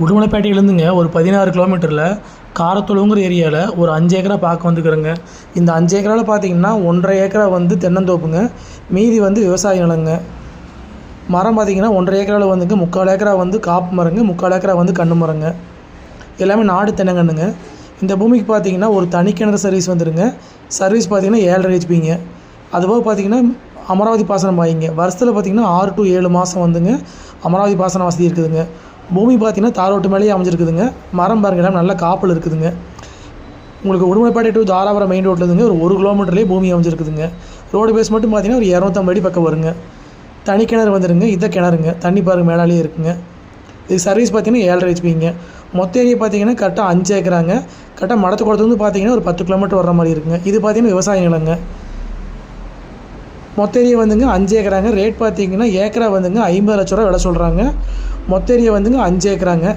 உடுமலைப்பேட்டையிலேருந்துங்க ஒரு 16 கிலோமீட்டரில் காரத்தொழுவுங்கிற ஏரியாவில் ஒரு 5 ஏக்கரா பார்க்க வந்துக்கிறேங்க. இந்த 5 ஏக்கராவில் பார்த்தீங்கன்னா 1.5 ஏக்கரா வந்து தென்னந்தோப்புங்க, மீதி வந்து விவசாய நிலங்க. மரம் பார்த்தீங்கன்னா 1.5 ஏக்கராவில் வந்துங்க 3/4 ஏக்கரா வந்து காப்பு மரங்க, 3/4 ஏக்கரா வந்து கன்று மரங்க. எல்லாமே நாடு தென்னங்கன்றுங்க. இந்த பூமிக்கு பார்த்தீங்கன்னா ஒரு தனி கிணறு சர்வீஸ் வந்துடுங்க. சர்வீஸ் பார்த்தீங்கன்னா 7.5 ஹெச்பிங்க. அதுபோக பார்த்தீங்கன்னா அமராவதி பாசனம் பாயிங்க. வருஷத்தில் பார்த்தீங்கன்னா 6 to 7 மாதம் வந்துங்க அமராவதி பாசன வசதி இருக்குதுங்க. பூமி பார்த்தீங்கன்னா தாரோட்டு மேலேயே அமைஞ்சிருக்குதுங்க. மரம் பாருங்க எல்லாம் நல்ல காப்பில் இருக்குதுங்க. உங்களுக்கு உடுமலைப்பேட்டை டு தாராபுரம் மெயின் ரோட்லேருந்துங்க ஒரு 1 கிலோமீட்டர்லேயே பூமி அமைஞ்சிருக்குதுங்க. ரோடு பேஸ் மட்டும் பார்த்தீங்கன்னா ஒரு 250 அடி பக்கம் வருங்க. தனி கிணறு வந்துடுங்க. இதை கிணறுங்க, தண்ணி பாருங்க மேலாலேயே இருக்குங்க. இது சர்வீஸ் பார்த்தீங்கன்னா 7.5 ஹெச்பிங்க. மொத்த ஏரியா பார்த்தீங்கன்னா கரெக்டாக 5 ஏக்கராங்க. கரெக்டாக மடத்துக்குளத்துலேருந்து பார்த்தீங்கன்னா ஒரு 10 கிலோமீட்டர் வர்ற மாதிரி இருக்குங்க. இது பார்த்தீங்கன்னா விவசாய நிலங்க. மொத்த ஏரியா வந்துங்க 5 ஏக்கராங்க. ரேட் பார்த்தீங்கன்னா ஏக்கரா வந்துங்க 50 லட்ச ரூபா விலை சொல்கிறாங்க. மொத்த ஏரியா வந்துங்க 5 ஏக்கராங்க.